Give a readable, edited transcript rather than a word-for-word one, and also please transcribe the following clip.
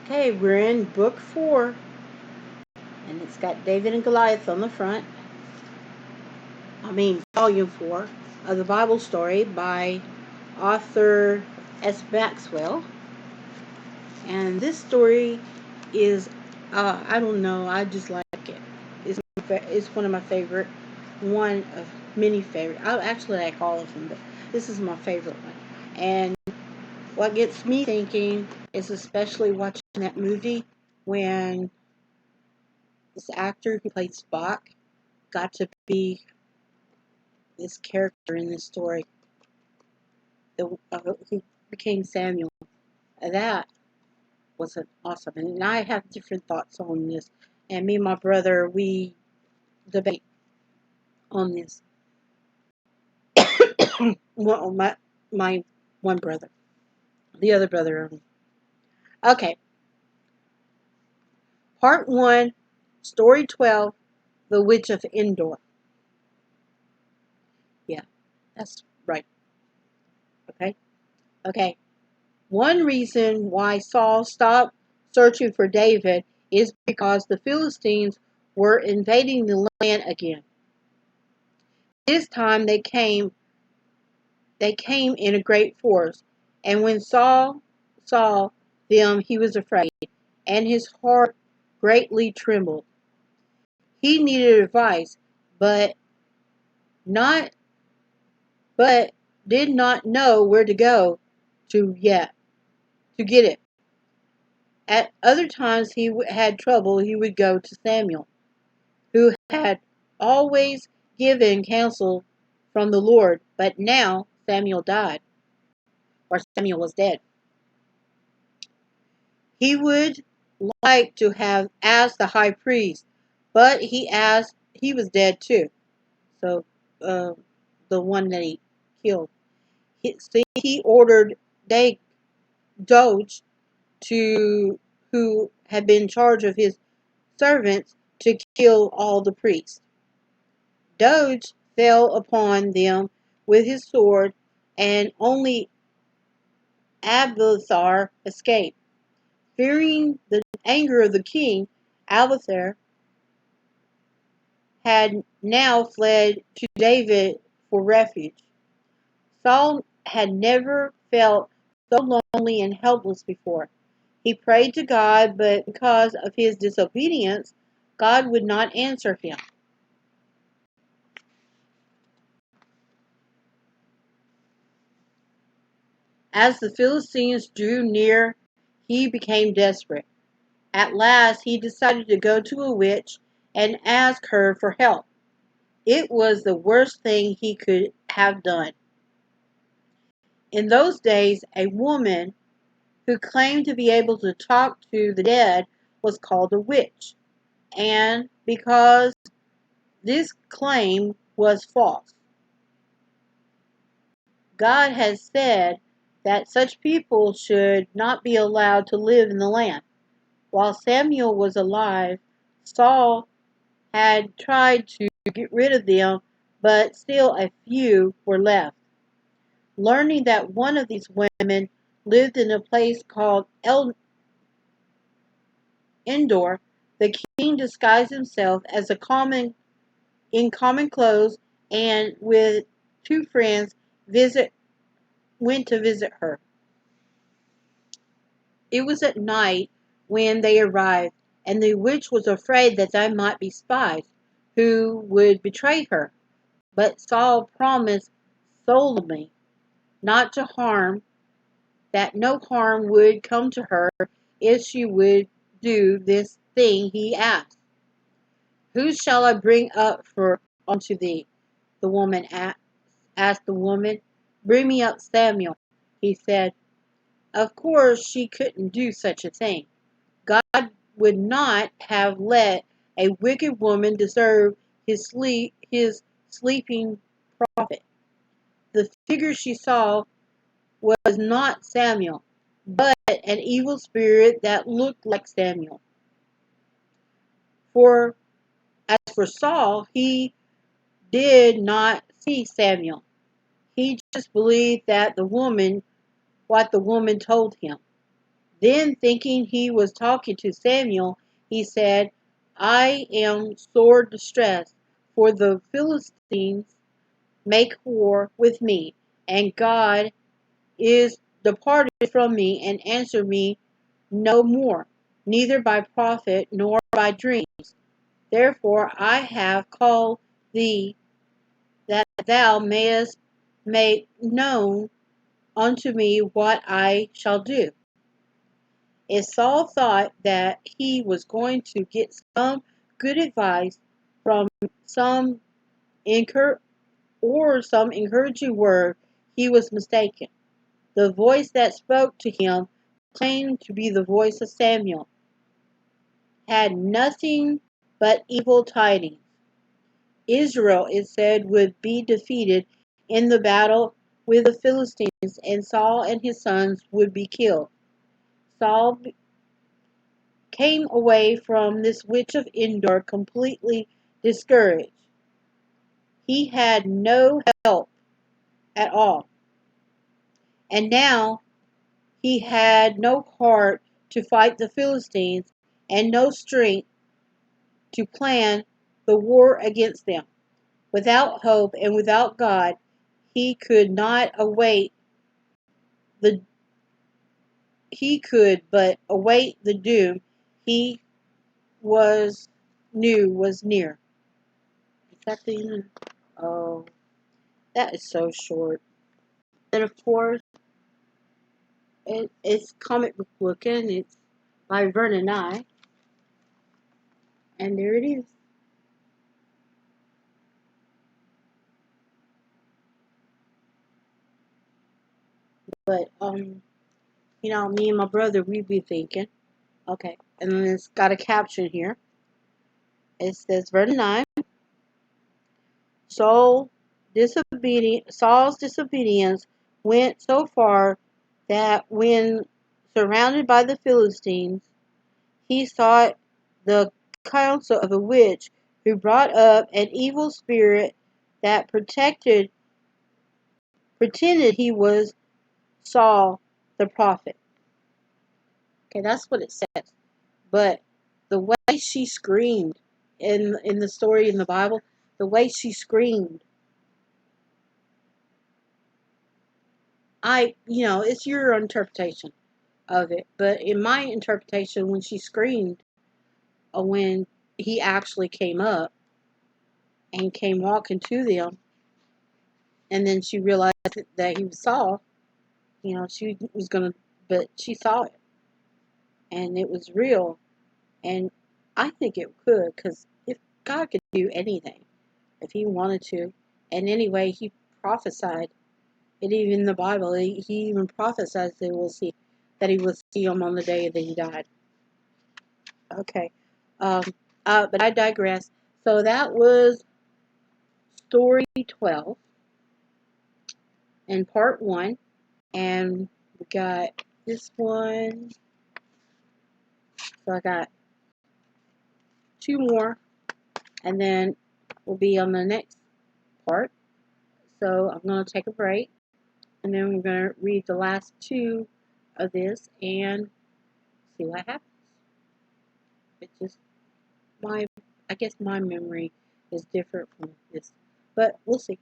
Okay, we're in book 4, and it's got David and Goliath on the front. Volume 4 of the Bible story by Arthur S Maxwell. And this story is, I don't know, I just like it. It's one of my favorite, one of many favorite. I actually like all of them, but this is my favorite one. And what gets me thinking is especially watching that movie when this actor who played Spock got to be this character in this story, who became Samuel. That was awesome. And I have different thoughts on this. And me and my brother, we debate on this. Well, my one brother, the other brother. Okay, part 1, story 12, the Witch of Endor. Yeah, that's right. Okay, okay. One reason why Saul stopped searching for David is because the Philistines were invading the land again. This time they came in a great force, and when Saul saw them he was afraid, and his heart greatly trembled. He needed advice, but not but did not know where to go to get it. At other times he had trouble, he would go to Samuel, who had always given counsel from the Lord, but now Samuel died, or Samuel was dead. He would like to have asked the high priest, but he was dead too. So, the one that he killed. He ordered Doge, who had been in charge of his servants, to kill all the priests. Doge fell upon them with his sword, and only Abiathar escaped. Fearing the anger of the king, Abiathar had now fled to David for refuge. Saul had never felt so lonely and helpless before. He prayed to God, but because of his disobedience, God would not answer him. As the Philistines drew near, he became desperate. At last, he decided to go to a witch and ask her for help. It was the worst thing he could have done. In those days, a woman who claimed to be able to talk to the dead was called a witch, and because this claim was false, God has said that such people should not be allowed to live in the land. While Samuel was alive, Saul had tried to get rid of them, but still a few were left. Learning that one of these women lived in a place called Endor, the king disguised himself as in common clothes, and with 2 friends went to visit her. It was at night when they arrived, and the witch was afraid that they might be spies who would betray her. But Saul promised solemnly not to harm, that no harm would come to her if she would do this thing he asked. Who shall I bring up for unto thee? The woman asked the woman. Bring me up Samuel, he said. Of course she couldn't do such a thing. God would not have let a wicked woman deserve his sleeping prophet. The figure she saw was not Samuel, but an evil spirit that looked like Samuel. For as for Saul, he did not see Samuel. He just believed what the woman told him. Then, thinking he was talking to Samuel, he said, I am sore distressed, for the Philistines make war with me, and God is departed from me and answered me no more, neither by prophet nor by dreams. Therefore I have called thee, that thou mayest make known unto me what I shall do. If Saul thought that he was going to get some good advice from some encour or some encouraging word, he was mistaken. The voice that spoke to him, claimed to be the voice of Samuel, had nothing but evil tidings. Israel, it said, would be defeated in the battle with the Philistines, and Saul and his sons would be killed. Saul came away from this witch of Endor completely discouraged. He had no help at all. And now he had no heart to fight the Philistines and no strength to plan the war against them. Without hope and without God, he could not await the he could but await the doom he was knew was near. Is that the end? Oh, that is so short. And of course, it's comic book looking. It's by Vernon I, and there it is. But me and my brother, we'd be thinking, okay, and then it's got a caption here. It says Vernon I, Saul's disobedience went so far that when surrounded by the Philistines, he sought the counsel of a witch who brought up an evil spirit that pretended he was Saul the prophet. Okay, that's what it says. But the way she screamed in the story in the Bible, the way she screamed, it's your interpretation of it. But in my interpretation, when she screamed, when he actually came up and came walking to them, and then she realized that he was Saul, she was gonna, but she saw it, and it was real. And I think it could, because if God could do anything, if he wanted to, and anyway, he prophesied it. Even in the Bible, he even prophesied that he will see him on the day that he died. Okay, um, but I digress. So that was story 12 in part 1, and we got this one. So I got 2 more, and then we'll be on the next part. So I'm going to take a break, and then we're going to read the last 2 of this and see what happens. It's just I guess my memory is different from this, but we'll see.